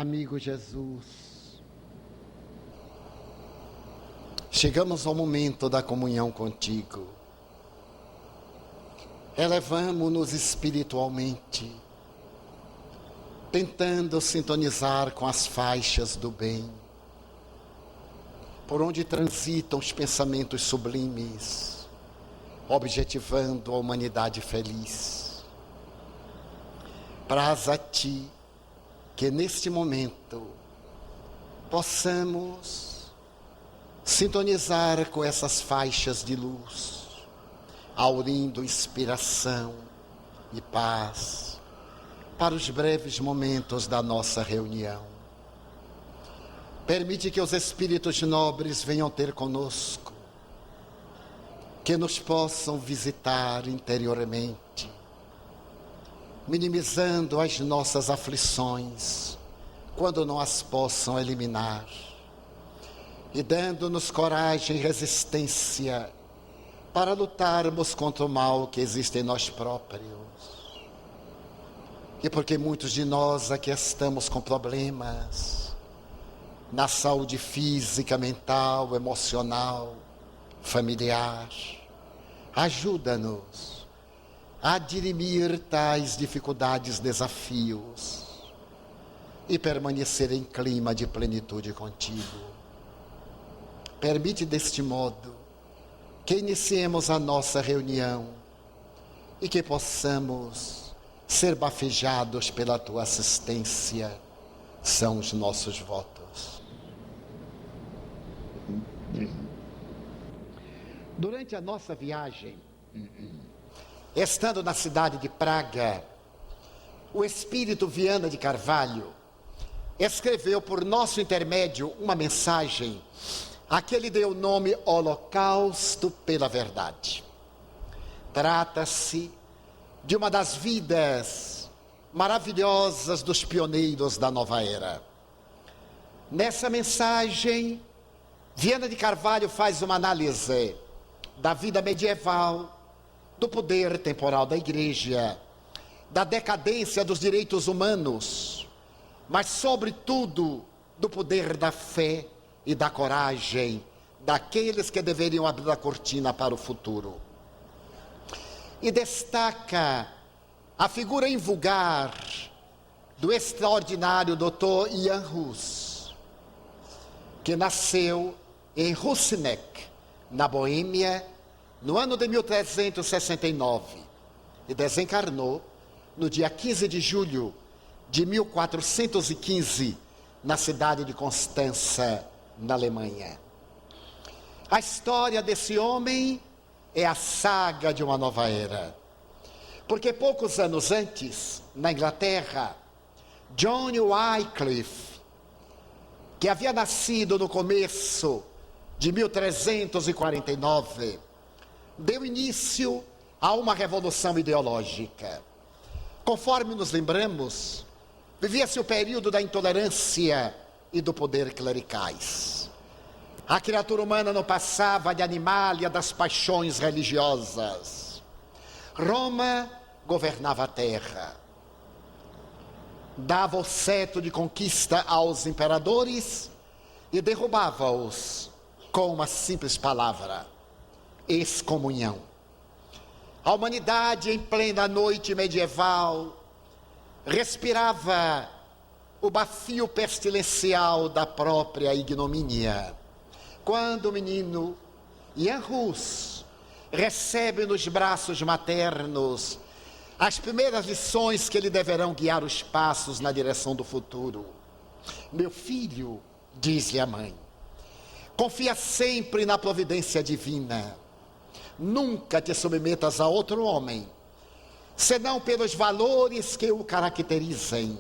Amigo Jesus, chegamos ao momento da comunhão contigo. Elevamo-nos espiritualmente, tentando sintonizar com as faixas do bem, por onde transitam os pensamentos sublimes, objetivando a humanidade feliz. Praz a ti que neste momento possamos sintonizar com essas faixas de luz, aurindo inspiração e paz para os breves momentos da nossa reunião. Permite que os espíritos nobres venham ter conosco, que nos possam visitar interiormente, minimizando as nossas aflições, quando não as possam eliminar, e dando-nos coragem e resistência para lutarmos contra o mal que existe em nós próprios. E porque muitos de nós aqui estamos com problemas na saúde física, mental, emocional, familiar, ajuda-nos a dirimir tais dificuldades, desafios e permanecer em clima de plenitude contigo. Permite deste modo que iniciemos a nossa reunião e que possamos ser bafejados pela tua assistência. São os nossos votos. Durante a nossa viagem, estando na cidade de Praga, o espírito Viana de Carvalho escreveu por nosso intermédio uma mensagem a que ele deu o nome Holocausto pela Verdade. Trata-se de uma das vidas maravilhosas dos pioneiros da nova era. Nessa mensagem, Viana de Carvalho faz uma análise da vida medieval, do poder temporal da igreja, da decadência dos direitos humanos, mas sobretudo do poder da fé e da coragem daqueles que deveriam abrir a cortina para o futuro. E destaca a figura invulgar do extraordinário Dr. Jan Hus, que nasceu em Husinec, na Boêmia, no ano de 1369, e desencarnou no dia 15 de julho de 1415, na cidade de Constança, na Alemanha. A história desse homem é a saga de uma nova era, porque poucos anos antes, na Inglaterra, John Wycliffe, que havia nascido no começo de 1349, deu início a uma revolução ideológica. Conforme nos lembramos, vivia-se o período da intolerância e do poder clericais. A criatura humana não passava de animalia das paixões religiosas. Roma governava a terra, dava o cetro de conquista aos imperadores e derrubava-os com uma simples palavra: excomunhão. A humanidade, em plena noite medieval, respirava o bafio pestilencial da própria ignomínia, quando o menino Jan Hus recebe nos braços maternos as primeiras lições que lhe deverão guiar os passos na direção do futuro. Meu filho, diz-lhe a mãe, confia sempre na providência divina. Nunca te submetas a outro homem, senão pelos valores que o caracterizem.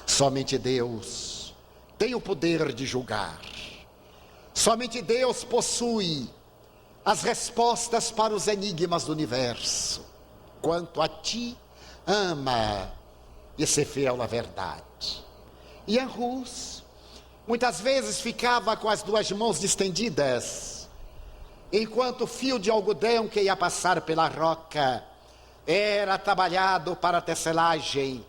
Somente Deus tem o poder de julgar. Somente Deus possui as respostas para os enigmas do universo. Quanto a ti, ama e ser fiel à verdade. Jan Hus muitas vezes ficava com as duas mãos estendidas, enquanto o fio de algodão que ia passar pela roca era trabalhado para a tecelagem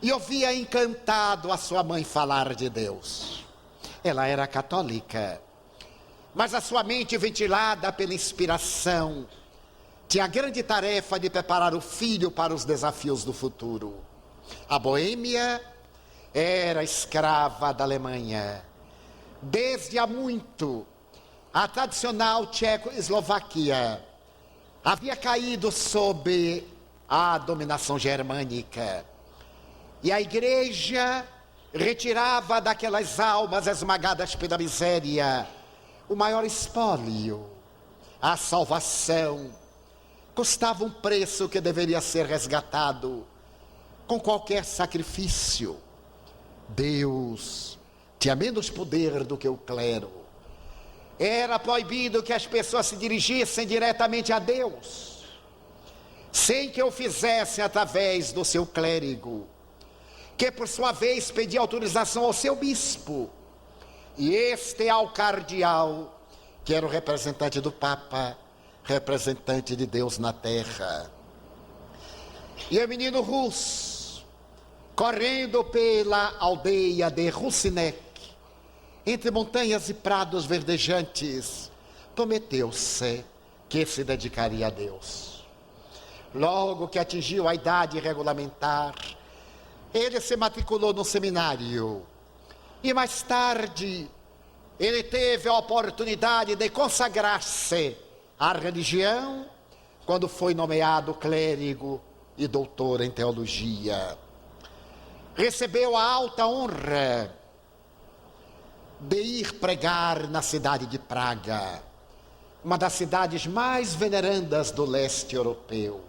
e ouvia encantado a sua mãe falar de Deus. Ela era católica, mas a sua mente, ventilada pela inspiração, tinha a grande tarefa de preparar o filho para os desafios do futuro. A Boêmia era escrava da Alemanha. Desde há muito, a tradicional Tchecoslovaquia havia caído sob a dominação germânica. E a igreja retirava daquelas almas esmagadas pela miséria o maior espólio, a salvação. Custava um preço que deveria ser resgatado com qualquer sacrifício. Deus tinha menos poder do que o clero. Era proibido que as pessoas se dirigissem diretamente a Deus, sem que o fizessem através do seu clérigo, que por sua vez pedia autorização ao seu bispo, e este ao cardeal, que era o representante do Papa, representante de Deus na terra. E o menino Rus, correndo pela aldeia de Rusinek, entre montanhas e prados verdejantes, prometeu-se que se dedicaria a Deus. Logo que atingiu a idade regulamentar, ele se matriculou no seminário. E mais tarde, ele teve a oportunidade de consagrar-se à religião, quando foi nomeado clérigo e doutor em teologia. Recebeu a alta honra de ir pregar na cidade de Praga, uma das cidades mais venerandas do leste europeu.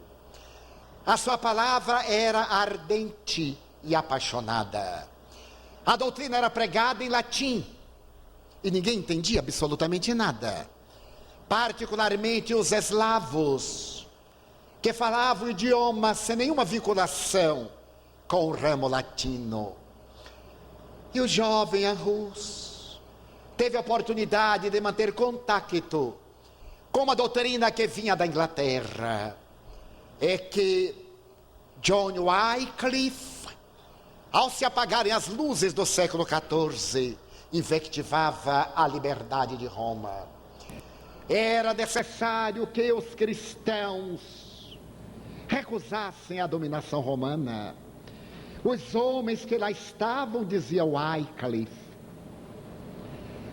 A sua palavra era ardente e apaixonada. A doutrina era pregada em latim e ninguém entendia absolutamente nada. Particularmente os eslavos, que falavam o idioma sem nenhuma vinculação com o ramo latino. E o jovem Rus teve a oportunidade de manter contato com uma doutrina que vinha da Inglaterra. É que John Wycliffe, ao se apagarem as luzes do século XIV, invectivava a liberdade de Roma. Era necessário que os cristãos recusassem a dominação romana. Os homens que lá estavam, dizia Wycliffe,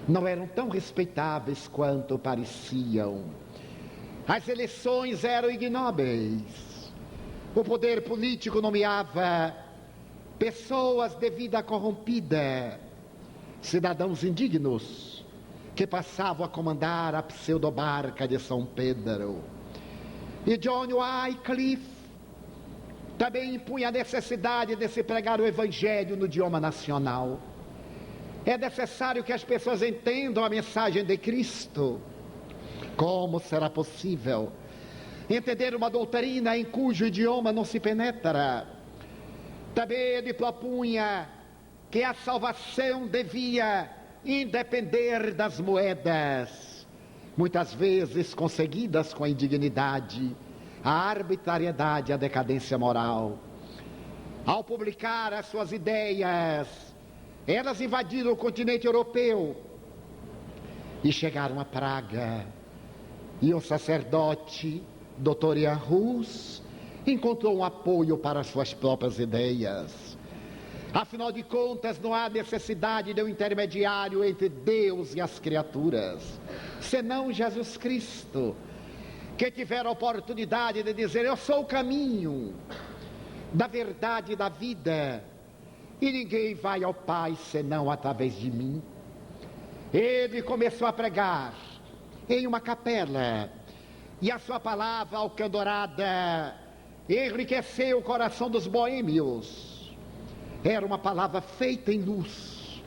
não eram tão respeitáveis quanto pareciam. As eleições eram ignóbeis. O poder político nomeava pessoas de vida corrompida, cidadãos indignos, que passavam a comandar a pseudobarca de São Pedro. E John Wycliffe também impunha a necessidade de se pregar o evangelho no idioma nacional. É necessário que as pessoas entendam a mensagem de Cristo. Como será possível entender uma doutrina em cujo idioma não se penetra? Também ele propunha que a salvação devia independer das moedas, muitas vezes conseguidas com a indignidade, a arbitrariedade, a decadência moral. Ao publicar as suas ideias, elas invadiram o continente europeu e chegaram a Praga. E o sacerdote, Dr. Jan Hus, encontrou um apoio para as suas próprias ideias. Afinal de contas, não há necessidade de um intermediário entre Deus e as criaturas, senão Jesus Cristo, que tiver a oportunidade de dizer: eu sou o caminho da verdade e da vida, e ninguém vai ao Pai senão através de mim. Ele começou a pregar em uma capela, e a sua palavra alcandorada enriqueceu o coração dos boêmios. Era uma palavra feita em luz,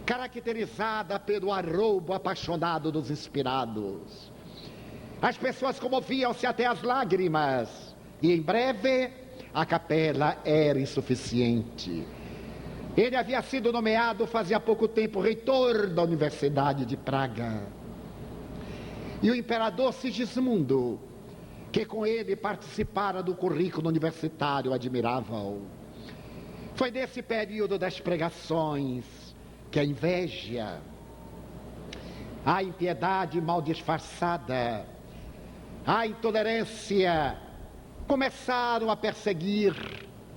caracterizada pelo arroubo apaixonado dos inspirados. As pessoas comoviam-se até as lágrimas, e em breve a capela era insuficiente. Ele havia sido nomeado fazia pouco tempo reitor da Universidade de Praga. E o imperador Sigismundo, que com ele participara do currículo universitário, admirava-o. Foi nesse período das pregações que a inveja, a impiedade mal disfarçada, a intolerância começaram a perseguir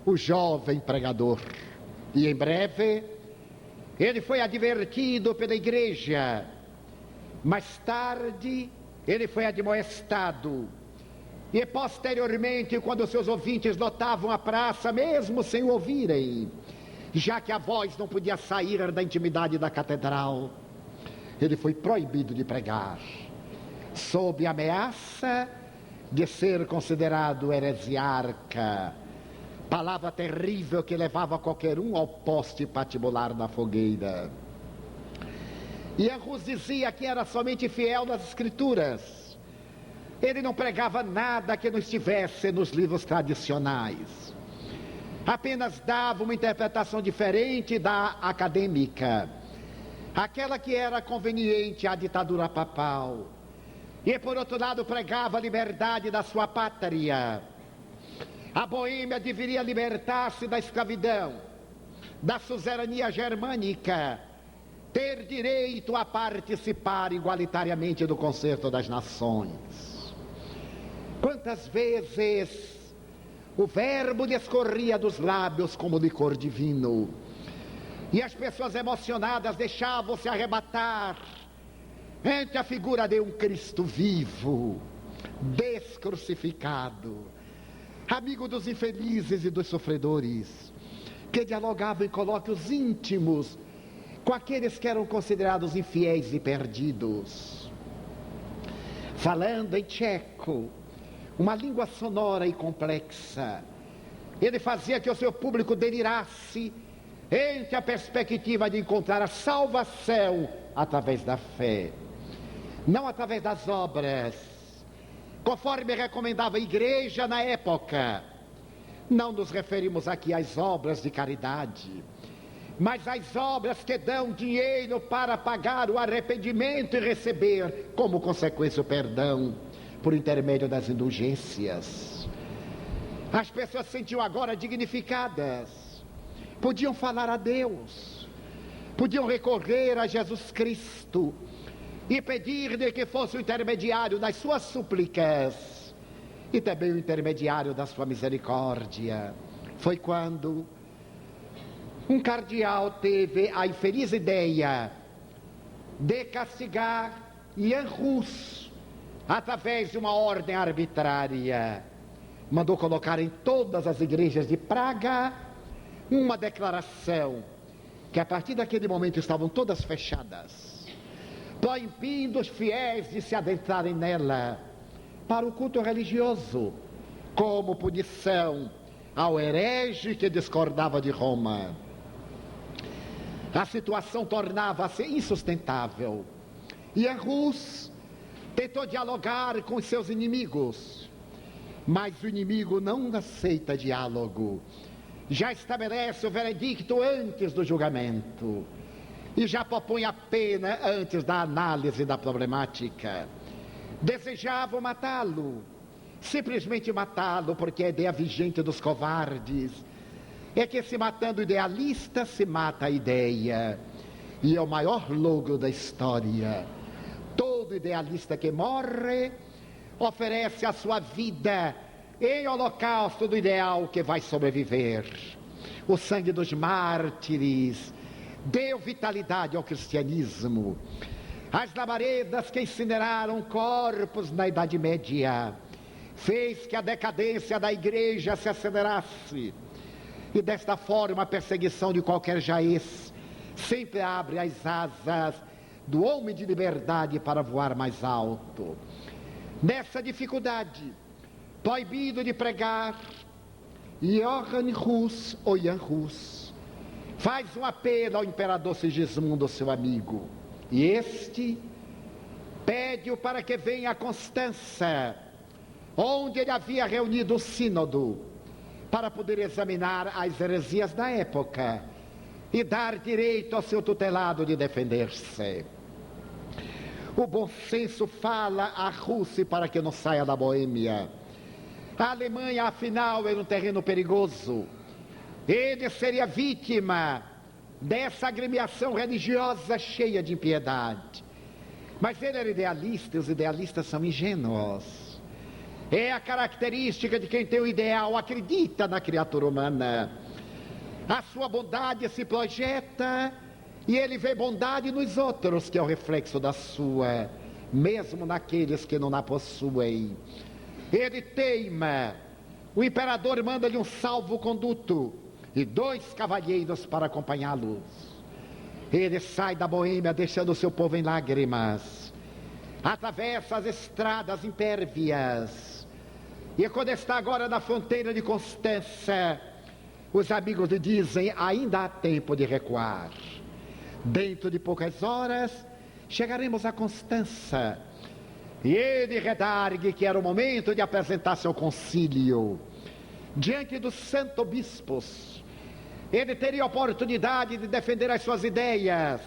o jovem pregador. E em breve, ele foi advertido pela igreja. Mais tarde, ele foi admoestado. E posteriormente, quando seus ouvintes lotavam a praça, mesmo sem o ouvirem, já que a voz não podia sair da intimidade da catedral, ele foi proibido de pregar, sob ameaça de ser considerado heresiarca, palavra terrível que levava qualquer um ao poste patibular da fogueira. E Hus dizia que era somente fiel nas Escrituras. Ele não pregava nada que não estivesse nos livros tradicionais. Apenas dava uma interpretação diferente da acadêmica, aquela que era conveniente à ditadura papal. E por outro lado pregava a liberdade da sua pátria. A Boêmia deveria libertar-se da escravidão, da suzerania germânica, ter direito a participar igualitariamente do concerto das nações. Quantas vezes o verbo descorria dos lábios como licor divino, e as pessoas emocionadas deixavam-se arrebatar ante a figura de um Cristo vivo, descrucificado, amigo dos infelizes e dos sofredores, que dialogava em colóquios íntimos com aqueles que eram considerados infiéis e perdidos. Falando em tcheco, uma língua sonora e complexa, ele fazia que o seu público delirasse ante a perspectiva de encontrar a salvação através da fé, não através das obras, conforme recomendava a igreja na época. Não nos referimos aqui às obras de caridade, mas às obras que dão dinheiro para pagar o arrependimento e receber como consequência o perdão por intermédio das indulgências. As pessoas se sentiam agora dignificadas, podiam falar a Deus, podiam recorrer a Jesus Cristo e pedir-lhe que fosse o intermediário das suas súplicas e também o intermediário da sua misericórdia. Foi quando um cardeal teve a infeliz ideia de castigar Jan Hus através de uma ordem arbitrária. Mandou colocar em todas as igrejas de Praga uma declaração que a partir daquele momento estavam todas fechadas, proibindo os fiéis de se adentrarem nela para o culto religioso, como punição ao herege que discordava de Roma. A situação tornava-se insustentável. E Hus tentou dialogar com os seus inimigos, mas o inimigo não aceita diálogo. Já estabelece o veredicto antes do julgamento e já propõe a pena antes da análise da problemática. Desejavam matá-lo, simplesmente matá-lo, porque a ideia vigente dos covardes é que, se matando o idealista, se mata a ideia. E é o maior logro da história. Todo idealista que morre oferece a sua vida em holocausto do ideal que vai sobreviver. O sangue dos mártires deu vitalidade ao cristianismo. As labaredas que incineraram corpos na Idade Média fez que a decadência da igreja se acelerasse. E desta forma a perseguição de qualquer jaez sempre abre as asas do homem de liberdade para voar mais alto. Nessa dificuldade, proibido de pregar, Johann Hus, ou Jan Hus, faz um apelo ao imperador Sigismundo, seu amigo, e este pede-o para que venha a Constança, onde ele havia reunido o sínodo, para poder examinar as heresias da época e dar direito ao seu tutelado de defender-se. O bom senso fala à Rússia para que não saia da Boêmia. A Alemanha, afinal, era um terreno perigoso. Ele seria vítima dessa agremiação religiosa cheia de impiedade. Mas ele era idealista, e os idealistas são ingênuos. É a característica de quem tem o ideal, acredita na criatura humana. A sua bondade se projeta e ele vê bondade nos outros, que é o reflexo da sua, mesmo naqueles que não a possuem. Ele teima. O imperador manda-lhe um salvo-conduto e 2 cavalheiros para acompanhá-los. Ele sai da Boêmia deixando o seu povo em lágrimas, atravessa as estradas impérvias, e quando está agora na fronteira de Constança, os amigos lhe dizem: ainda há tempo de recuar. Dentro de poucas horas chegaremos a Constança. E ele redargue que era o momento de apresentar-se ao concílio, diante dos santos bispos. Ele teria a oportunidade de defender as suas ideias,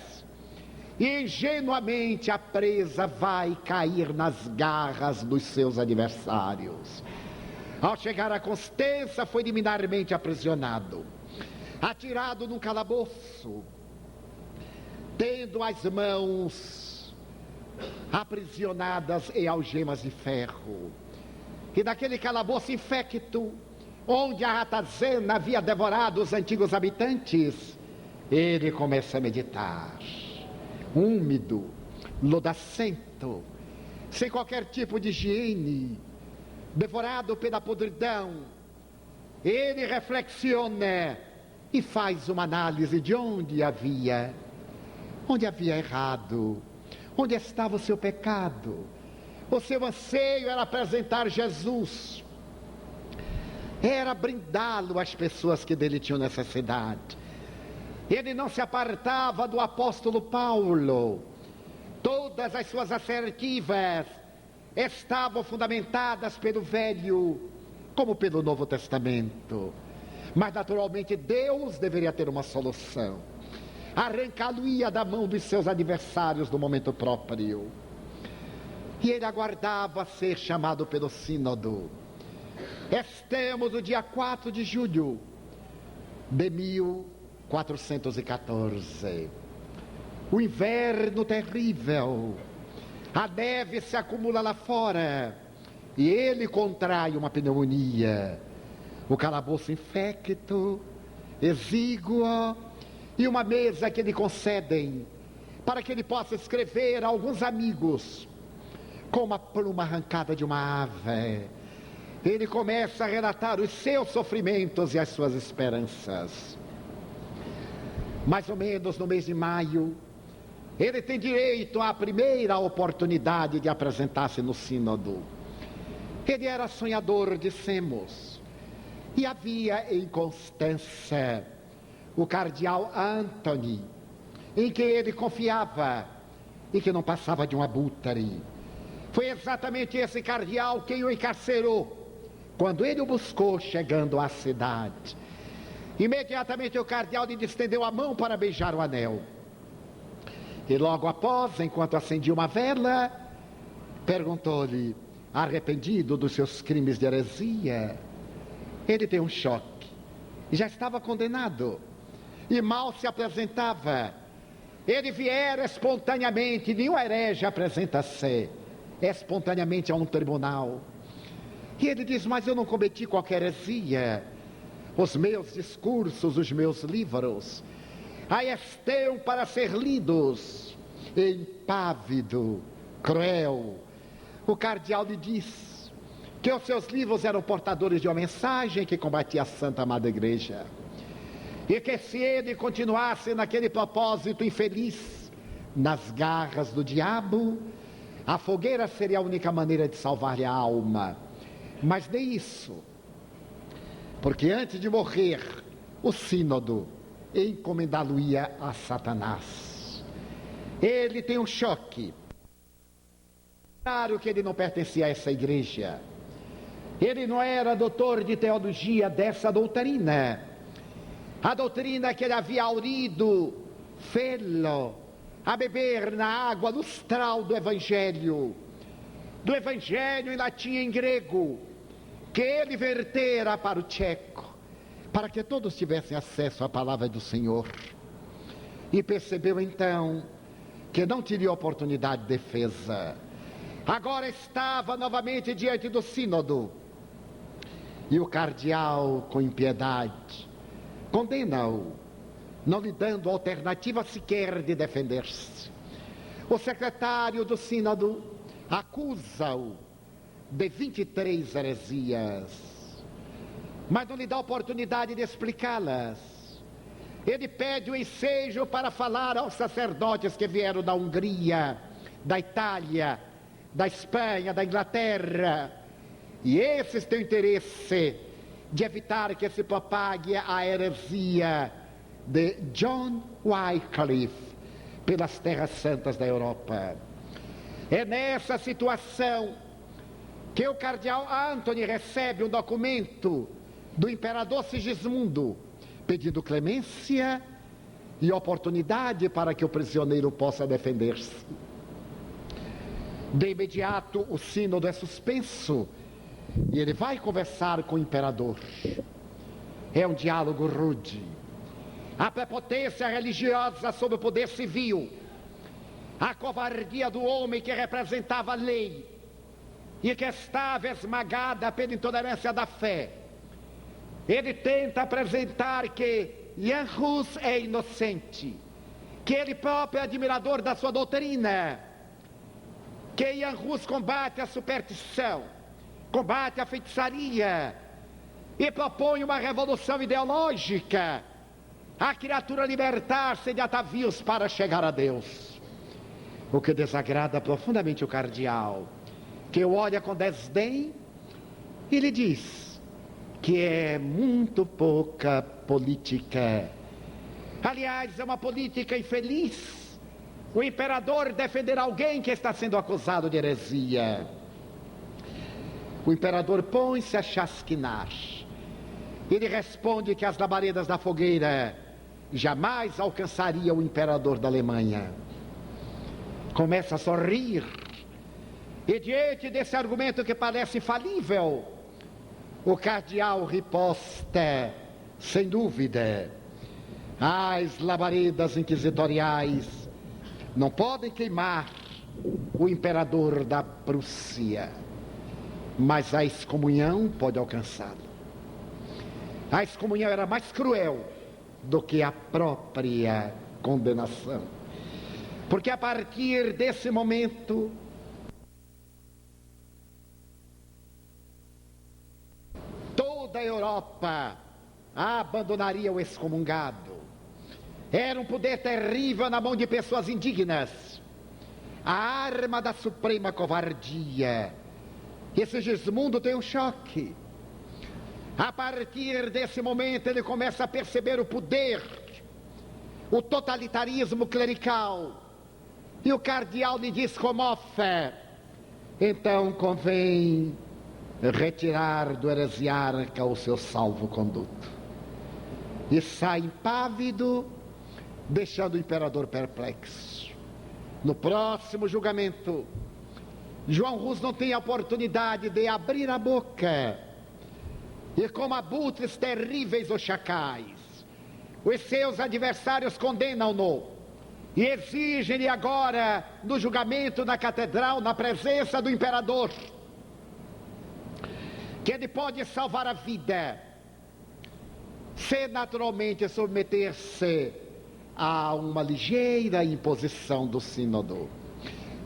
e ingenuamente a presa vai cair nas garras dos seus adversários. Ao chegar a Constança, foi liminarmente aprisionado, atirado num calabouço, tendo as mãos aprisionadas em algemas de ferro. E naquele calabouço infecto, onde a ratazana havia devorado os antigos habitantes, ele começa a meditar, úmido, lodacento, sem qualquer tipo de higiene, devorado pela podridão. Ele reflexiona e faz uma análise de onde havia errado, onde estava o seu pecado. O seu anseio era apresentar Jesus, era brindá-lo às pessoas que dele tinham necessidade. Ele não se apartava do apóstolo Paulo. Todas as suas assertivas estavam fundamentadas pelo Velho como pelo Novo Testamento. Mas naturalmente Deus deveria ter uma solução. Arrancá-lo-ia da mão dos seus adversários no momento próprio. E ele aguardava ser chamado pelo sínodo. Estamos no dia 4 de julho de 1414. O inverno terrível. A neve se acumula lá fora. E ele contrai uma pneumonia. O calabouço infecto, exíguo, e uma mesa que lhe concedem para que ele possa escrever a alguns amigos com uma pluma arrancada de uma ave. Ele começa a relatar os seus sofrimentos e as suas esperanças. Mais ou menos no mês de maio, ele tem direito à primeira oportunidade de apresentar-se no sínodo. Ele era sonhador, dissemos, e havia em Constança o cardeal Antony, em que ele confiava e que não passava de um abutre. Foi exatamente esse cardeal quem o encarcerou quando ele o buscou chegando à cidade. Imediatamente o cardeal lhe estendeu a mão para beijar o anel. E logo após, enquanto acendia uma vela, perguntou-lhe, arrependido dos seus crimes de heresia. Ele tem um choque. Já estava condenado. E mal se apresentava. Ele viera espontaneamente, nenhum herege apresenta-se espontaneamente a um tribunal. E ele diz, mas eu não cometi qualquer heresia. Os meus discursos, os meus livros, aí estão para ser lidos. Impávido, cruel, o cardeal lhe diz que os seus livros eram portadores de uma mensagem que combatia a Santa Amada Igreja. E que se ele continuasse naquele propósito infeliz, nas garras do diabo, a fogueira seria a única maneira de salvar-lhe a alma. Mas nem isso, porque antes de morrer, o sínodo encomendá-lo-ia a Satanás. Ele tem um choque. Claro que ele não pertencia a essa igreja. Ele não era doutor de teologia dessa doutrina. A doutrina que ele havia aurido, fê-lo a beber na água lustral do Evangelho em latim e em grego, que ele vertera para o tcheco, para que todos tivessem acesso à palavra do Senhor. E percebeu então que não teria oportunidade de defesa. Agora estava novamente diante do sínodo. E o cardeal, com impiedade, condena-o, não lhe dando alternativa sequer de defender-se. O secretário do sínodo acusa-o de 23 heresias, mas não lhe dá oportunidade de explicá-las. Ele pede o ensejo para falar aos sacerdotes que vieram da Hungria, da Itália, da Espanha, da Inglaterra. E esses têm interesse de evitar que se propague a heresia de John Wycliffe pelas terras santas da Europa. É nessa situação que o cardeal Anthony recebe um documento do imperador Sigismundo, pedindo clemência e oportunidade para que o prisioneiro possa defender-se. De imediato o sínodo é suspenso e ele vai conversar com o imperador. É um diálogo rude. A prepotência religiosa sobre o poder civil, a covardia do homem que representava a lei e que estava esmagada pela intolerância da fé. Ele tenta apresentar que Jan Hus é inocente, que ele próprio é admirador da sua doutrina, que Jan Hus combate a superstição, combate a feitiçaria e propõe uma revolução ideológica, a criatura libertar-se de atavios para chegar a Deus. O que desagrada profundamente o cardeal, que o olha com desdém e lhe diz que é muito pouca política. Aliás, é uma política infeliz. O imperador defender alguém que está sendo acusado de heresia. O imperador põe-se a chasquinar. Ele responde que as labaredas da fogueira jamais alcançariam o imperador da Alemanha. Começa a sorrir. E diante desse argumento que parece falível, o cardeal riposta, sem dúvida, as labaredas inquisitoriais não podem queimar o imperador da Prússia, mas a excomunhão pode alcançá-lo. A excomunhão era mais cruel do que a própria condenação, porque a partir desse momento toda a Europa abandonaria o excomungado. Era um poder terrível na mão de pessoas indignas, a arma da suprema covardia. E Sigismundo tem um choque. A partir desse momento ele começa a perceber o poder, o totalitarismo clerical. E o cardeal lhe diz com mofa: então convém retirar do heresiarca o seu salvo-conduto. E sai impávido, deixando o imperador perplexo. No próximo julgamento, João Hus não tem a oportunidade de abrir a boca. E como abutres terríveis os chacais, os seus adversários condenam-no e exigem-lhe agora, no julgamento na catedral, na presença do imperador, que ele pode salvar a vida, se naturalmente submeter-se a uma ligeira imposição do sínodo,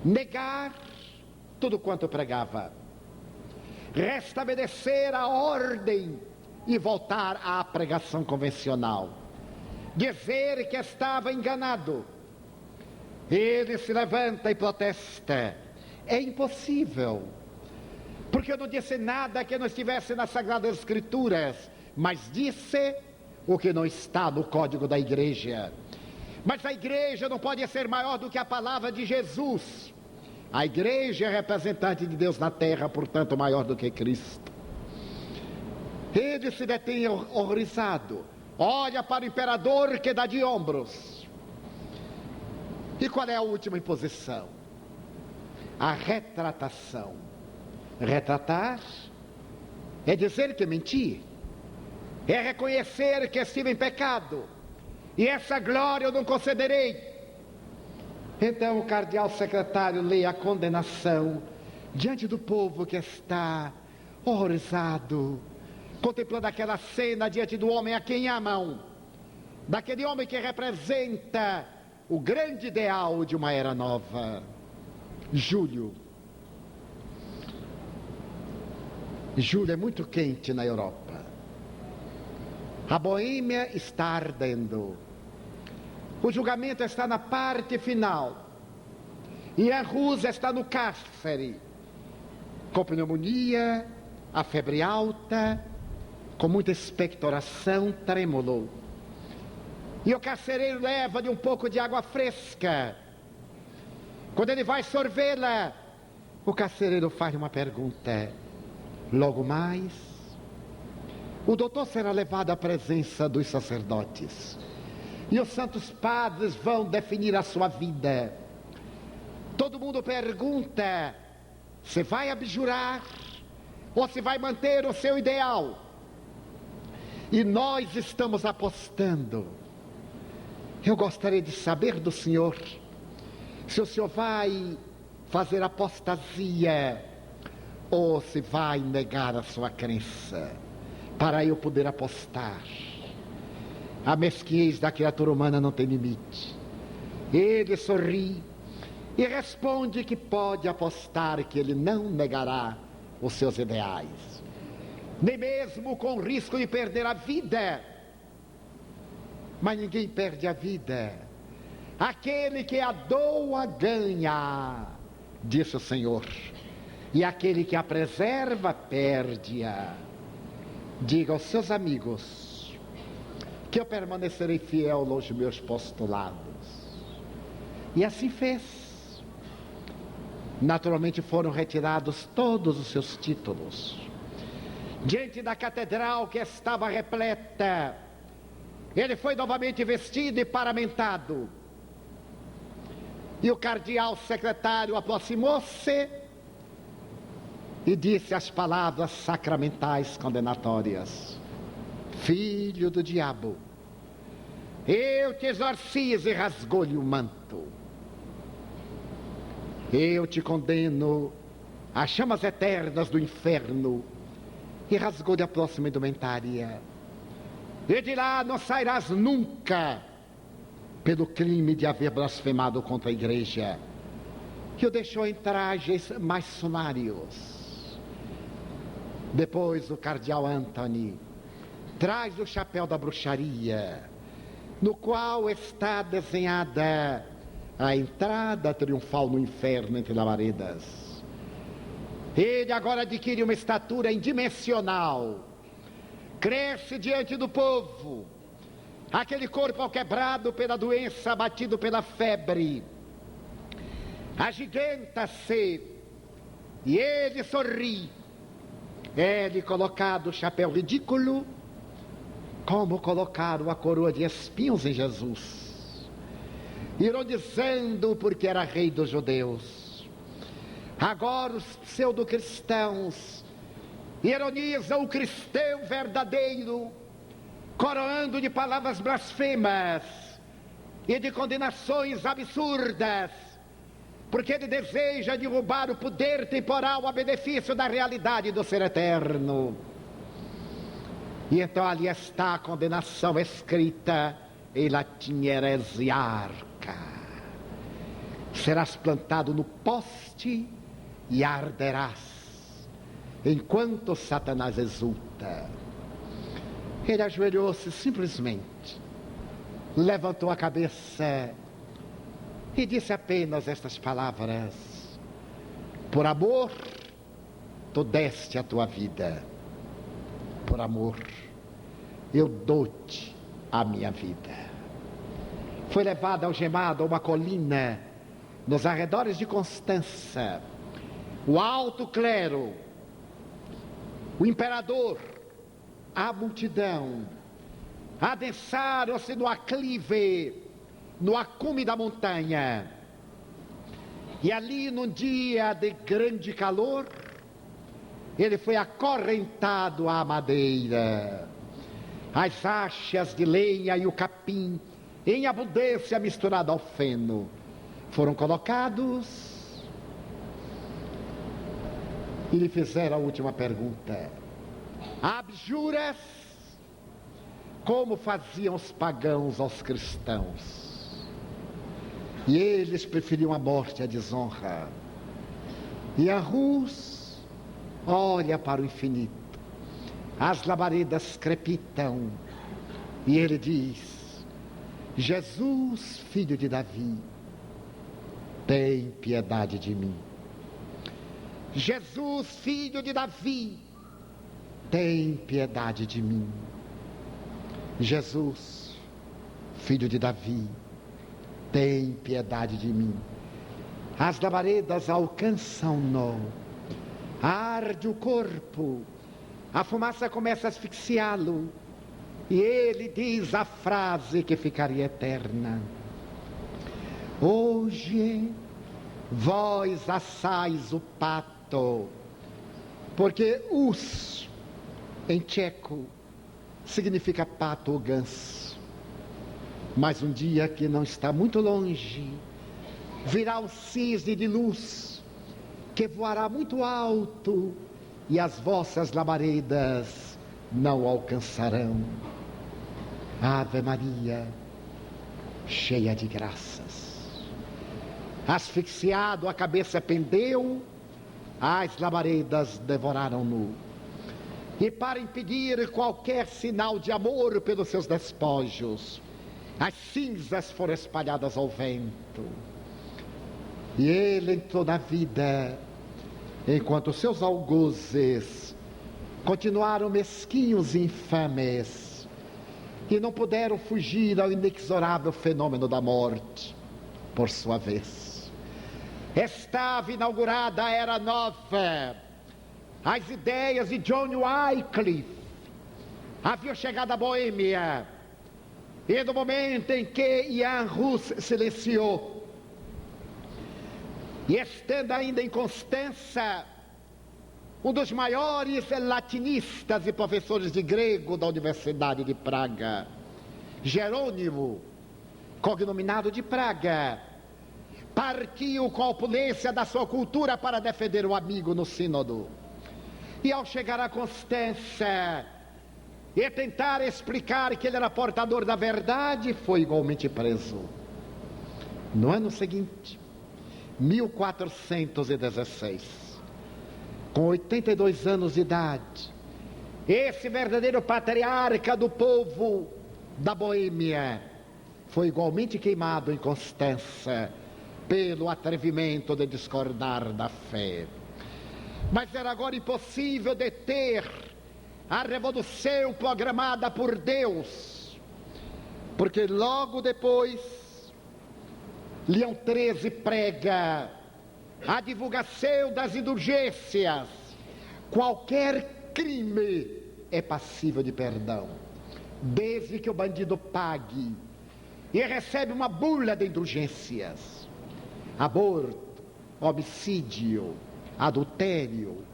negar tudo quanto pregava, restabelecer a ordem e voltar à pregação convencional, dizer que estava enganado. Ele se levanta e protesta: é impossível, porque eu não disse nada que não estivesse nas Sagradas Escrituras, mas disse o que não está no código da igreja. Mas a igreja não pode ser maior do que a palavra de Jesus. A igreja é representante de Deus na terra, portanto maior do que Cristo. Ele se detém horrorizado, olha para o imperador que dá de ombros. E qual é a última imposição? A retratação. Retratar é dizer que menti. é reconhecer que estive em pecado, e essa glória eu não concederei. Então o cardeal secretário lê a condenação diante do povo que está horrorizado, contemplando aquela cena diante do homem a quem amam, daquele homem que representa o grande ideal de uma era nova. Julho é muito quente na Europa. A Boêmia está ardendo. O julgamento está na parte final. E a Rússia está no cárcere, com pneumonia, a febre alta, com muita expectoração, trêmulo. E o carcereiro leva-lhe um pouco de água fresca. Quando ele vai sorvê-la, o carcereiro faz uma pergunta. Logo mais, o doutor será levado à presença dos sacerdotes. E os santos padres vão definir a sua vida. Todo mundo pergunta se vai abjurar ou se vai manter o seu ideal. E nós estamos apostando. Eu gostaria de saber do senhor se o senhor vai fazer apostasia ou se vai negar a sua crença, para eu poder apostar. A mesquinhez da criatura humana não tem limite. Ele sorri e responde que pode apostar que ele não negará os seus ideais, nem mesmo com risco de perder a vida. Mas ninguém perde a vida. Aquele que a doa ganha, disse o Senhor, e aquele que a preserva perde-a. Diga aos seus amigos que eu permanecerei fiel aos meus postulados. E assim fez. Naturalmente foram retirados todos os seus títulos. Diante da catedral que estava repleta, ele foi novamente vestido e paramentado. E o cardeal secretário aproximou-se e disse as palavras sacramentais condenatórias: filho do diabo, eu te exorcizo, e rasgou-lhe o manto. Eu te condeno às chamas eternas do inferno, e rasgou-lhe a próxima indumentária. E de lá não sairás nunca, pelo crime de haver blasfemado contra a igreja. Que o deixou em trajes mais sumários. Depois o cardeal Anthony traz o chapéu da bruxaria, no qual está desenhada a entrada triunfal no inferno entre labaredas. Ele agora adquire uma estatura indimensional, cresce diante do povo, aquele corpo quebrado pela doença, abatido pela febre, agiganta-se, e ele sorri. É-lhe colocado o chapéu ridículo, como colocaram a coroa de espinhos em Jesus, ironizando porque era rei dos judeus. Agora os pseudo-cristãos ironizam o cristão verdadeiro, coroando de palavras blasfemas e de condenações absurdas, porque ele deseja derrubar o poder temporal a benefício da realidade do ser eterno. E então ali está a condenação escrita em latim heresiarca: serás plantado no poste e arderás, enquanto Satanás exulta. Ele ajoelhou-se simplesmente, levantou a cabeça e disse apenas estas palavras: por amor, tu deste a tua vida. Por amor, eu dou-te a minha vida. Foi levado algemado a uma colina nos arredores de Constança. O alto clero, o imperador, a multidão adensaram-se no aclive, no acume da montanha. E ali, num dia de grande calor, ele foi acorrentado à madeira. as achas de lenha e o capim, em abundância misturado ao feno, foram colocados e lhe fizeram a última pergunta: abjuras, como faziam os pagãos aos cristãos? E eles preferiam a morte à desonra. E a Rus olha para o infinito, as labaredas crepitam, e ele diz: Jesus, filho de Davi, tem piedade de mim. Jesus, filho de Davi, tem piedade de mim. Jesus, filho de Davi, tem piedade de mim. As labaredas alcançam-no, arde o corpo, a fumaça começa a asfixiá-lo, e ele diz a frase que ficaria eterna: hoje vós assais o pato, porque us, em tcheco, significa pato ou ganso. Mas um dia que não está muito longe, virá um cisne de luz, que voará muito alto, e as vossas labaredas não alcançarão. Ave Maria, cheia de graças. Asfixiado, a cabeça pendeu, as labaredas devoraram-no. E para impedir qualquer sinal de amor pelos seus despojos, as cinzas foram espalhadas ao vento. E ele entrou na vida, enquanto seus algozes continuaram mesquinhos e infames, e não puderam fugir ao inexorável fenômeno da morte, por sua vez. Estava inaugurada a Era Nova. As ideias de John Wycliffe haviam chegado à Boêmia, e no momento em que Jan Hus silenciou, e estando ainda em Constança, um dos maiores latinistas e professores de grego da Universidade de Praga, Jerônimo, cognominado de Praga, partiu com a opulência da sua cultura para defender o amigo no sínodo. E ao chegar a Constança e tentar explicar que ele era portador da verdade, foi igualmente preso. No ano seguinte, 1416, com 82 anos de idade, esse verdadeiro patriarca do povo da Boêmia foi igualmente queimado em Constança pelo atrevimento de discordar da fé. Mas era agora impossível deter a revolução programada por Deus, porque logo depois Leão XIII prega a divulgação das indulgências. Qualquer crime é passível de perdão, desde que o bandido pague, e recebe uma bula de indulgências: aborto, homicídio, adultério,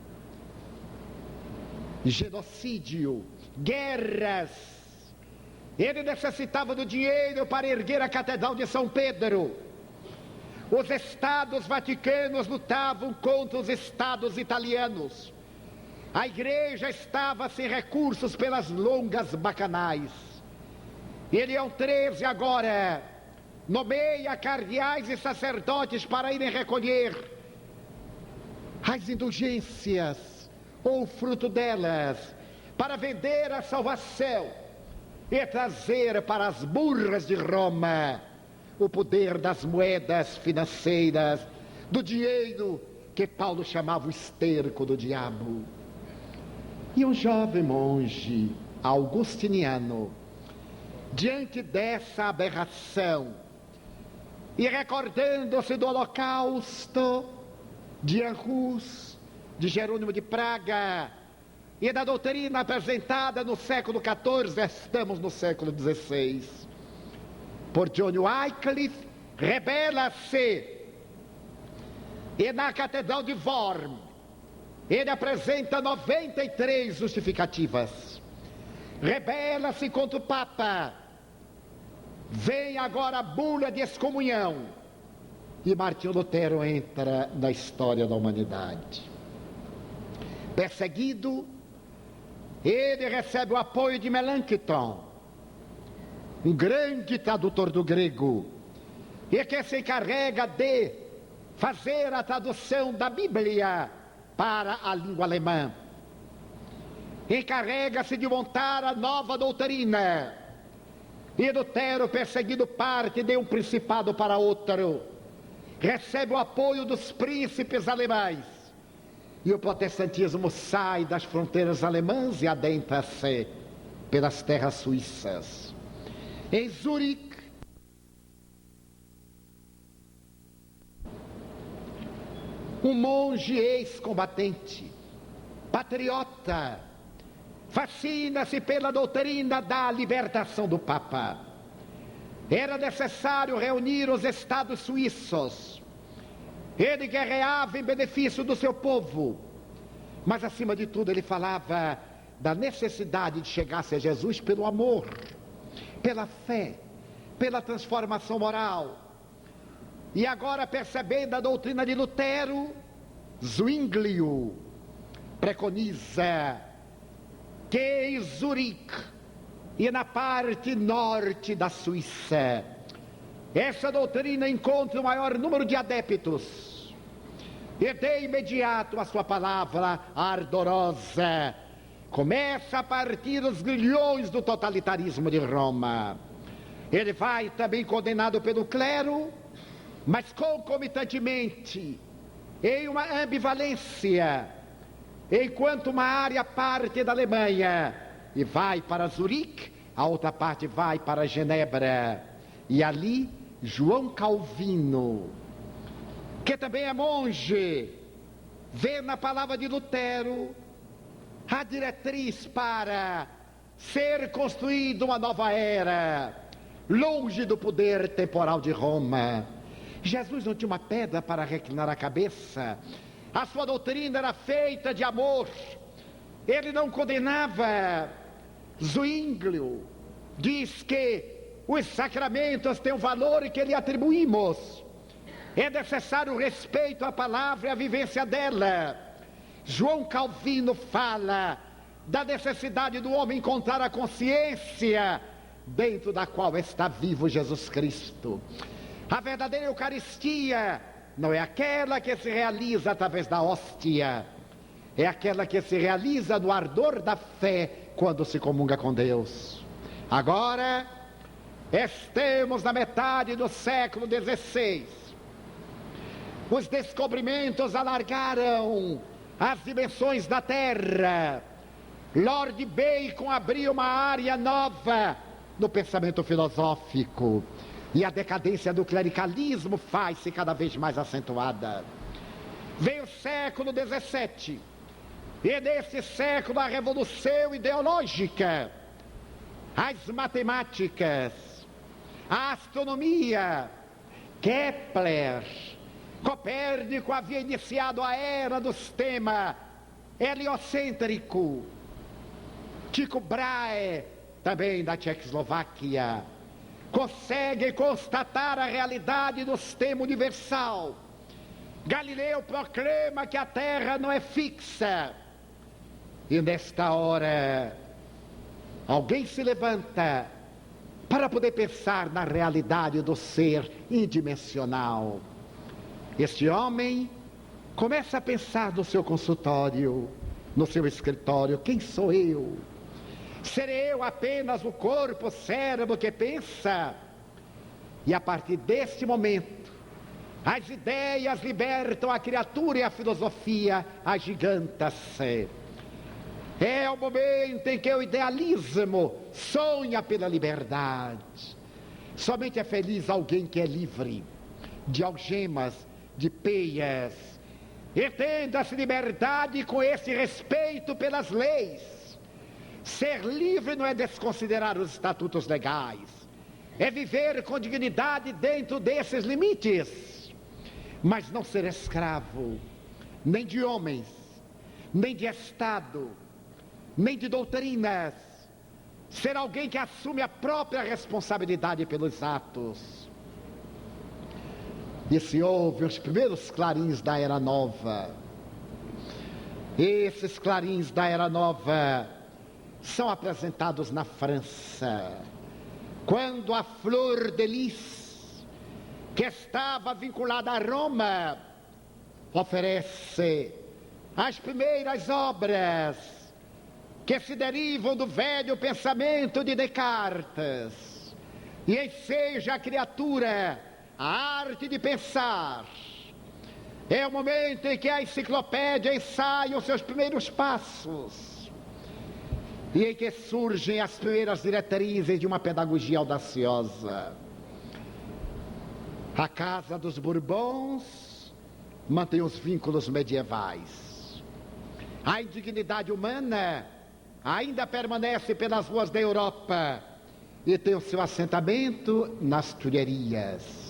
genocídio, guerras. Ele necessitava do dinheiro para erguer a Catedral de São Pedro. Os estados vaticanos lutavam contra os estados italianos. A igreja estava sem recursos pelas longas bacanais. E Leão XIII agora nomeia cardeais e sacerdotes para irem recolher as indulgências, ou o fruto delas, para vender a salvação e trazer para as burras de Roma o poder das moedas financeiras, do dinheiro que Paulo chamava o esterco do diabo. E um jovem monge augustiniano, diante dessa aberração e recordando-se do holocausto de Jan Hus, de Jerônimo de Praga e da doutrina apresentada no século XIV, estamos no século XVI, por John Wycliffe, rebela-se, e na Catedral de Worms ele apresenta 93 justificativas. rebela-se contra o Papa. Vem agora a bula de excomunhão. E Martinho Lutero entra na história da humanidade. Perseguido, ele recebe o apoio de Melanchthon, um grande tradutor do grego, e que se encarrega de fazer a tradução da Bíblia para a língua alemã. Encarrega-se de montar a nova doutrina. E Lutero, perseguido, parte de um principado para outro. Recebe o apoio dos príncipes alemães. E o protestantismo sai das fronteiras alemãs e adentra-se pelas terras suíças. Em Zurique, um monge ex-combatente, patriota, fascina-se pela doutrina da libertação do Papa. Era necessário reunir os estados suíços. Ele guerreava em benefício do seu povo. Mas, acima de tudo, ele falava da necessidade de chegar-se a Jesus pelo amor, pela fé, pela transformação moral. E agora, percebendo a doutrina de Lutero, Zwinglio preconiza que em Zurique e na parte norte da Suíça, essa doutrina encontra o maior número de adeptos. E de imediato a sua palavra ardorosa começa a partir os grilhões do totalitarismo de Roma. Ele vai também condenado pelo clero, mas concomitantemente, em uma ambivalência, enquanto uma área parte da Alemanha e vai para Zurique, a outra parte vai para Genebra. E ali, João Calvino, que também é monge, vê na palavra de Lutero a diretriz para ser construída uma nova era, longe do poder temporal de Roma. Jesus não tinha uma pedra para reclinar a cabeça. A sua doutrina era feita de amor. Ele não condenava. Zwinglio diz que os sacramentos têm um valor que lhe atribuímos. É necessário o respeito à palavra e à vivência dela. João Calvino fala da necessidade do homem encontrar a consciência dentro da qual está vivo Jesus Cristo. A verdadeira Eucaristia não é aquela que se realiza através da hóstia, é aquela que se realiza no ardor da fé quando se comunga com Deus. Agora, estamos na metade do século XVI. Os descobrimentos alargaram as dimensões da Terra. Lord Bacon abriu uma área nova no pensamento filosófico. E a decadência do clericalismo faz-se cada vez mais acentuada. Veio o século XVII. E nesse século a revolução ideológica, as matemáticas, a astronomia, Kepler, Copérnico havia iniciado a era do sistema heliocêntrico. Tycho Brahe, também da Tchecoslováquia, consegue constatar a realidade do sistema universal. Galileu proclama que a Terra não é fixa. E nesta hora, alguém se levanta para poder pensar na realidade do ser indimensional. Este homem começa a pensar no seu consultório, no seu escritório: quem sou eu? Serei eu apenas o corpo, o cérebro que pensa? E a partir deste momento, as ideias libertam a criatura e a filosofia agiganta-se. É o momento em que o idealismo sonha pela liberdade. Somente é feliz alguém que é livre de algemas, de peias. Entenda-se liberdade com esse respeito pelas leis. Ser livre não é desconsiderar os estatutos legais, é viver com dignidade dentro desses limites, mas não ser escravo, nem de homens, nem de Estado, nem de doutrinas, ser alguém que assume a própria responsabilidade pelos atos. E se ouvem os primeiros clarins da Era Nova. Esses clarins da Era Nova são apresentados na França, quando a Fleur de Lis, que estava vinculada a Roma, oferece as primeiras obras que se derivam do velho pensamento de Descartes e enseja a criatura a arte de pensar. É o momento em que a enciclopédia ensaia os seus primeiros passos e em que surgem as primeiras diretrizes de uma pedagogia audaciosa. A Casa dos Bourbons mantém os vínculos medievais. A indignidade humana ainda permanece pelas ruas da Europa e tem o seu assentamento nas Tulherias.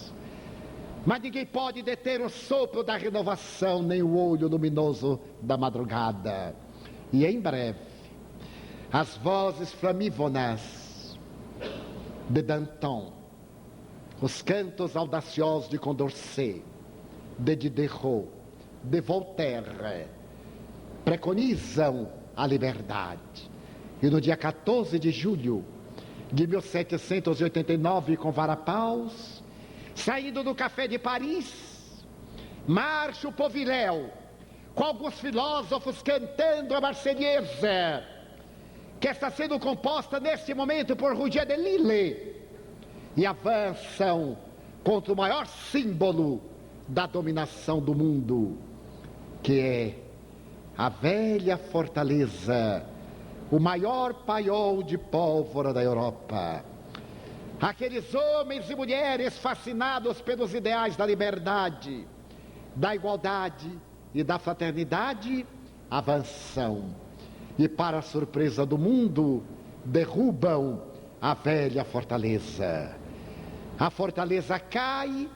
Mas ninguém pode deter o sopro da renovação, nem o olho luminoso da madrugada. E em breve, as vozes flamívonas de Danton, os cantos audaciosos de Condorcet, de Diderot, de Voltaire, preconizam a liberdade. E no dia 14 de julho de 1789, com Varapaus, saindo do Café de Paris, marcha o Poviléu, com alguns filósofos cantando a Marseillaise, que está sendo composta neste momento por Roger de Lille, e avançam contra o maior símbolo da dominação do mundo, que é a velha fortaleza, o maior paiol de pólvora da Europa. Aqueles homens e mulheres fascinados pelos ideais da liberdade, da igualdade e da fraternidade, avançam e, para a surpresa do mundo, derrubam a velha fortaleza. A fortaleza cai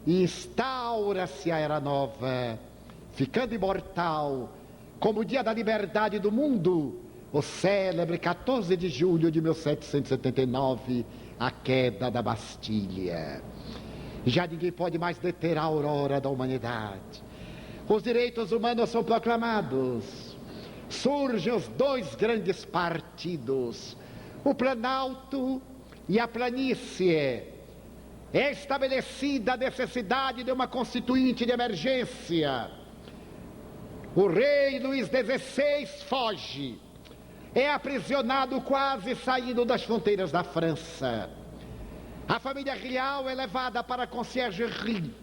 e instaura-se a Era Nova, ficando imortal, como o dia da liberdade do mundo, o célebre 14 de julho de 1779, a queda da Bastilha. Já ninguém pode mais deter a aurora da humanidade. Os direitos humanos são proclamados. Surgem os dois grandes partidos, o Planalto e a Planície. É estabelecida a necessidade de uma constituinte de emergência. O rei Luís XVI foge. É aprisionado quase saindo das fronteiras da França. A família real é levada para a Conciergerie,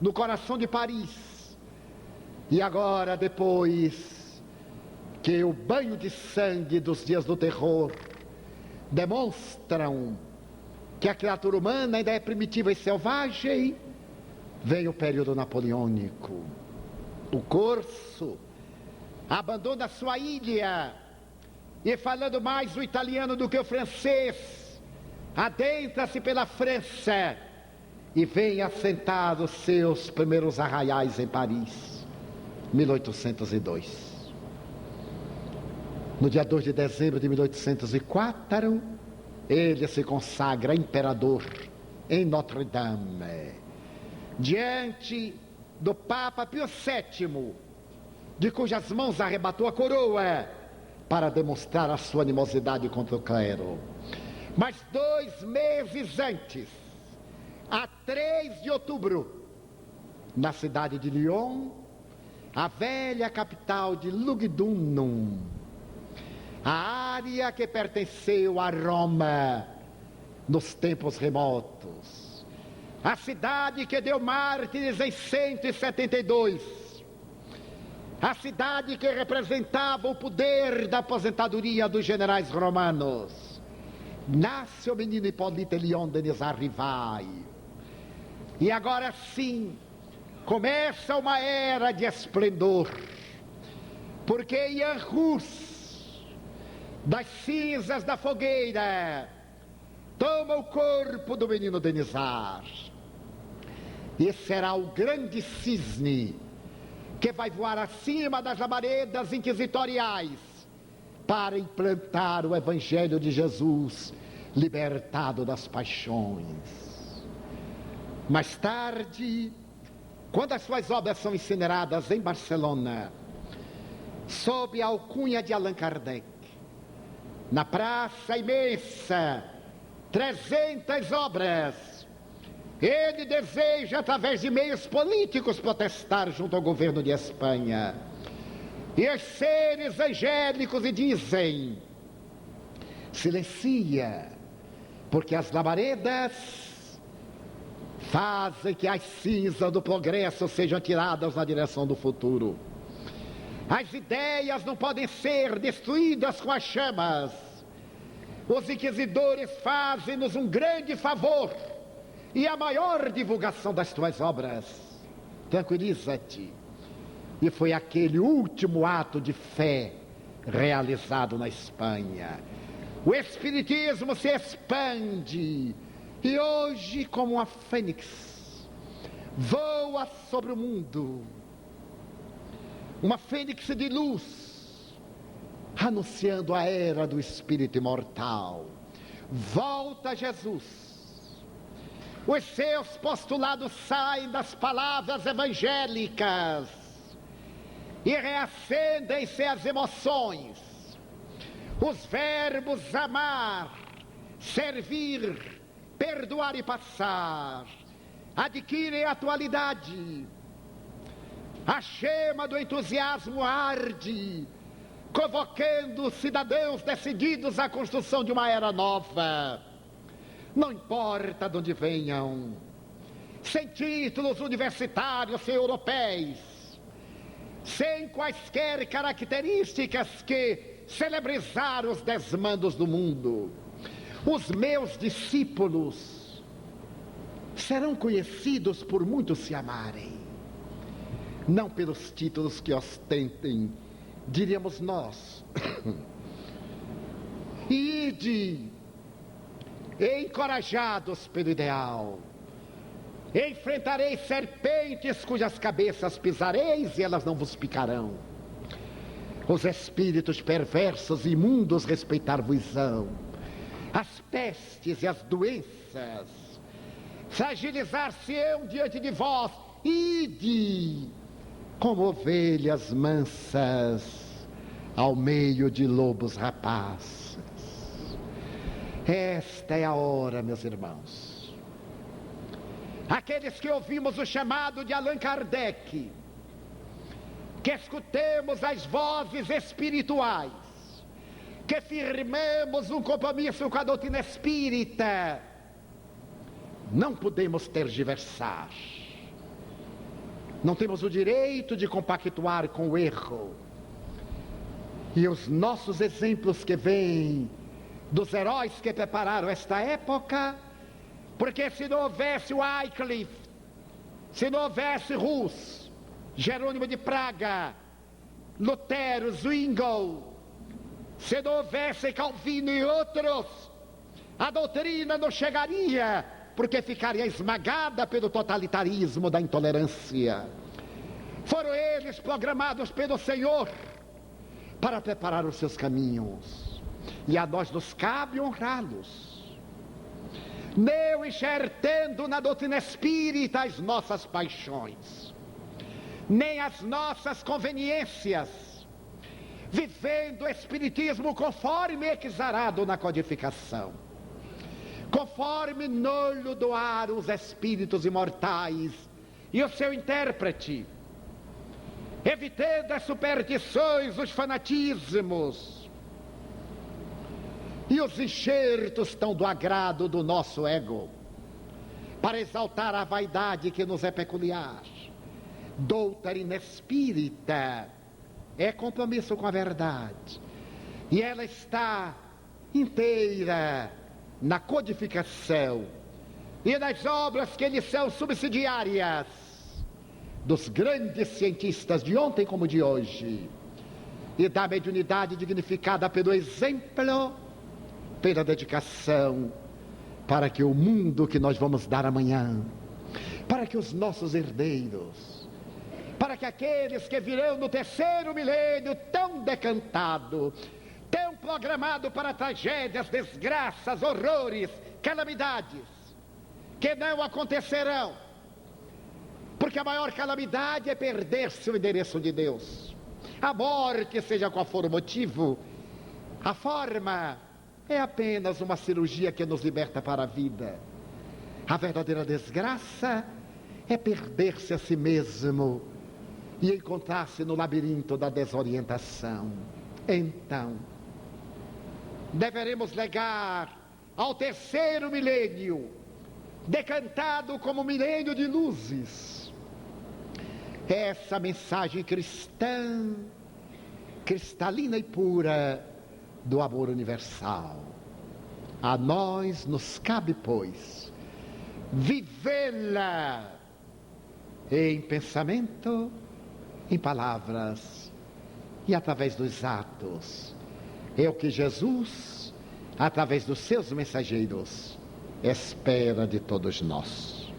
no coração de Paris. E agora, depois que o banho de sangue dos dias do terror demonstram que a criatura humana ainda é primitiva e selvagem, vem o período napoleônico. O corso abandona sua ilha e, falando mais o italiano do que o francês, adentra-se pela França e vem assentar os seus primeiros arraiais em Paris, 1802. No dia 2 de dezembro de 1804, ele se consagra imperador em Notre-Dame, diante do Papa Pio VII, de cujas mãos arrebatou a coroa, para demonstrar a sua animosidade contra o clero. Mas 2 meses antes, a 3 de outubro, na cidade de Lyon, a velha capital de Lugdunum, a área que pertenceu a Roma nos tempos remotos, a cidade que deu mártires em 172, a cidade que representava o poder da aposentadoria dos generais romanos. Nasce o menino Hippolyte Léon Denis Arrivai. E agora sim, começa uma era de esplendor. Porque Ian Rus, das cinzas da fogueira, toma o corpo do menino Denizar. E será o grande cisne que vai voar acima das labaredas inquisitoriais para implantar o Evangelho de Jesus, libertado das paixões. Mais tarde, quando as suas obras são incineradas em Barcelona, sob a alcunha de Allan Kardec, na praça imensa, 300 obras, ele deseja, através de meios políticos, protestar junto ao governo de Espanha. E os seres angélicos lhe dizem: silencia, porque as labaredas fazem que as cinzas do progresso sejam tiradas na direção do futuro. As ideias não podem ser destruídas com as chamas. Os inquisidores fazem-nos um grande favor e a maior divulgação das tuas obras. Tranquiliza-te. E foi aquele último ato de fé realizado na Espanha. O Espiritismo se expande e hoje, como uma fênix, voa sobre o mundo. Uma fênix de luz, anunciando a era do Espírito imortal. Volta Jesus. Os seus postulados saem das palavras evangélicas e reacendem-se as emoções. Os verbos amar, servir, perdoar e passar adquirem atualidade. A chama do entusiasmo arde, convocando cidadãos decididos à construção de uma era nova. Não importa de onde venham, sem títulos universitários, sem europeus, sem quaisquer características que celebrizar os desmandos do mundo. Os meus discípulos serão conhecidos por muitos se amarem, não pelos títulos que ostentem, diríamos nós. Ide, encorajados pelo ideal, enfrentareis serpentes cujas cabeças pisareis e elas não vos picarão. Os espíritos perversos e imundos respeitar-vos-ão. As pestes e as doenças fragilizar-se-ão diante de vós. Ide, como ovelhas mansas, ao meio de lobos rapazes. Esta é a hora, meus irmãos. Aqueles que ouvimos o chamado de Allan Kardec, que escutemos as vozes espirituais, que firmemos um compromisso com a doutrina espírita, não podemos tergiversar. Não temos o direito de compactuar com o erro. E os nossos exemplos que vêm dos heróis que prepararam esta época, porque se não houvesse Wycliffe, se não houvesse Hus, Jerônimo de Praga, Lutero, Zwingli, se não houvesse Calvino e outros, a doutrina não chegaria, porque ficaria esmagada pelo totalitarismo da intolerância. Foram eles programados pelo Senhor para preparar os seus caminhos, e a nós nos cabe honrá-los, não enxertando na doutrina espírita as nossas paixões, nem as nossas conveniências, vivendo o espiritismo conforme exarado na codificação, conforme nolo doaram os espíritos imortais e o seu intérprete, evitando as superstições, os fanatismos e os enxertos tão do agrado do nosso ego, para exaltar a vaidade que nos é peculiar. Doutrina espírita é compromisso com a verdade, e ela está inteira na codificação e nas obras que lhes são subsidiárias dos grandes cientistas de ontem como de hoje, e da mediunidade dignificada pelo exemplo, pela dedicação, para que o mundo que nós vamos dar amanhã, para que os nossos herdeiros, para que aqueles que virão no terceiro milênio tão decantado, tão programado para tragédias, desgraças, horrores, calamidades, que não acontecerão. Porque a maior calamidade é perder-se o endereço de Deus. A morte, seja qual for o motivo, a forma é apenas uma cirurgia que nos liberta para a vida. A verdadeira desgraça é perder-se a si mesmo e encontrar-se no labirinto da desorientação. Então, deveremos legar ao terceiro milênio, decantado como milênio de luzes, essa mensagem cristã, cristalina e pura do amor universal. A nós nos cabe, pois, vivê-la em pensamento, em palavras e através dos atos. É o que Jesus, através dos seus mensageiros, espera de todos nós.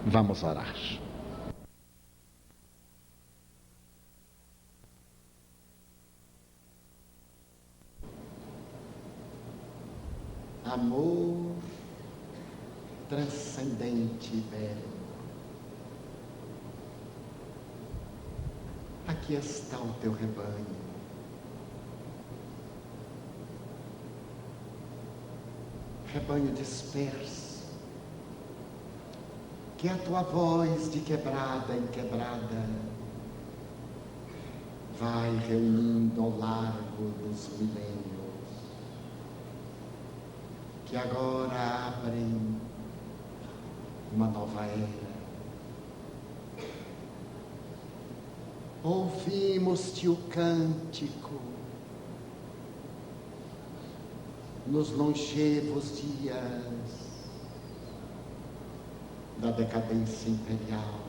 Vamos orar. Amor transcendente e belo, aqui está o teu rebanho. Rebanho disperso, que a tua voz de quebrada em quebrada vai reunindo ao largo dos milênios, que agora abrem uma nova era. Ouvimos-te o cântico nos longevos dias da decadência imperial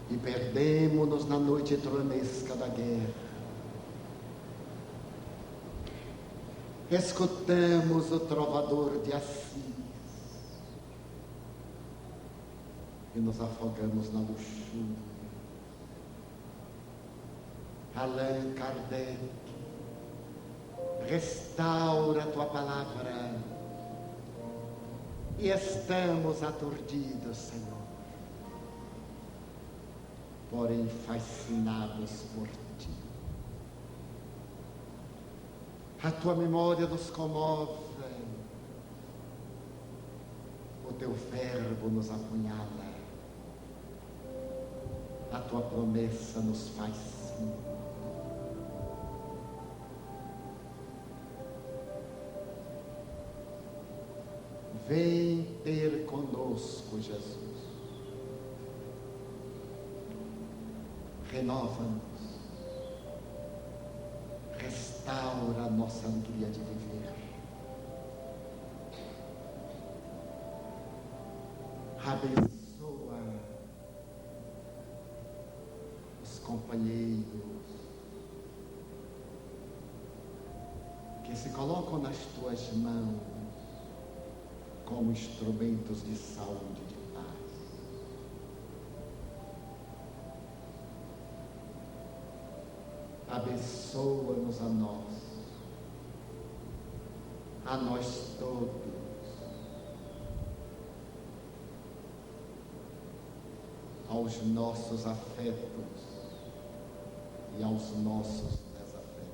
e perdemos-nos na noite tronesca da guerra. Escutamos o trovador de Assis e nos afogamos na luxúria. Allan Kardec, restaura a tua palavra e estamos aturdidos, Senhor, porém fascinados por ti. A tua memória nos comove, o teu verbo nos apunhala, a tua promessa nos faz sim. Vem ter conosco, Jesus. Renova-nos. Restaura a nossa alegria de viver. Abençoa os companheiros que se colocam nas tuas mãos como instrumentos de saúde e de paz. Abençoa-nos a nós todos, aos nossos afetos e aos nossos desafetos.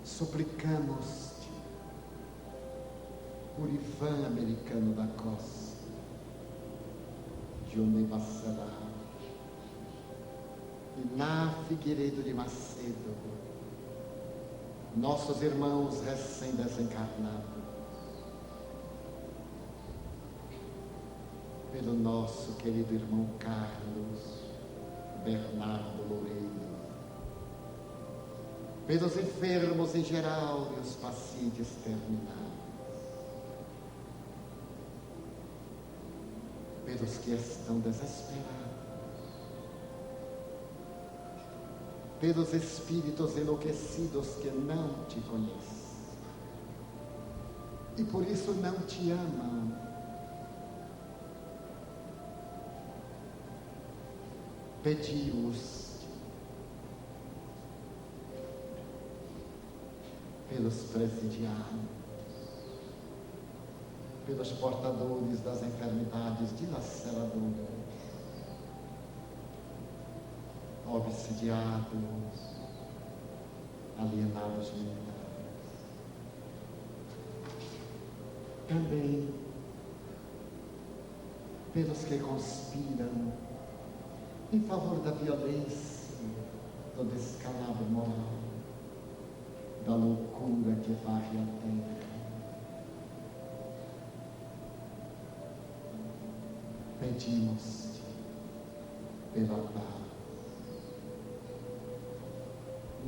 Suplicamos-te por Ivan Americano da Costa, Johnny Bacelar, Iná Figueiredo de Macedo, nossos irmãos recém-desencarnados, pelo nosso querido irmão Carlos Bernardo Loureiro, pelos enfermos em geral e os pacientes terminais, pelos que estão desesperados, pelos espíritos enlouquecidos que não te conhecem e por isso não te amam. Pedimos pelos presidiários, pelos portadores das enfermidades dilaceradoras, obsidiados, alienados mentais. Também pelos que conspiram em favor da violência, do descalabro moral, da loucura que varre a terra. Pedimos-te pela paz,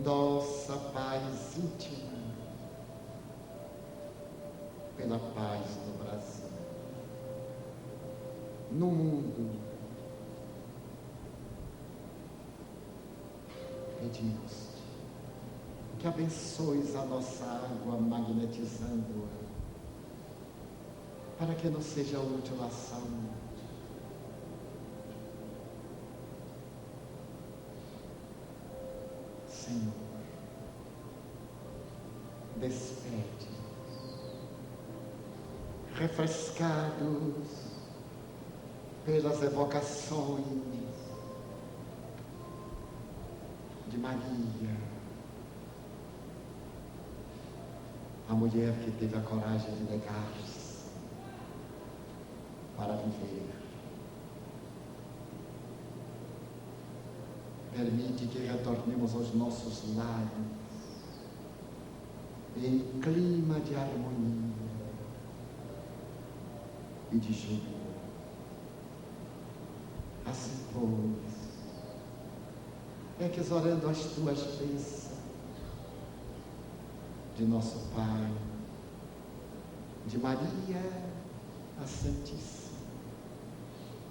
nossa paz íntima, pela paz no Brasil, no mundo. Pedimos-te que abençoes a nossa água, magnetizando-a, para que não seja útil à saúde. Senhor, despede-nos, refrescados pelas evocações de Maria, a mulher que teve a coragem de negar-se para viver. Permite que retornemos aos nossos lares em clima de harmonia e de júbilo. Assim, pois, é que exorando as tuas bênçãos de nosso Pai, de Maria a Santíssima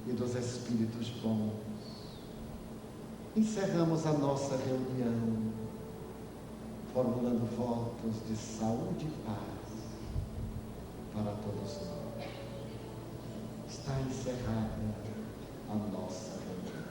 e dos Espíritos bons, encerramos a nossa reunião, formulando votos de saúde e paz para todos nós. Está encerrada a nossa reunião.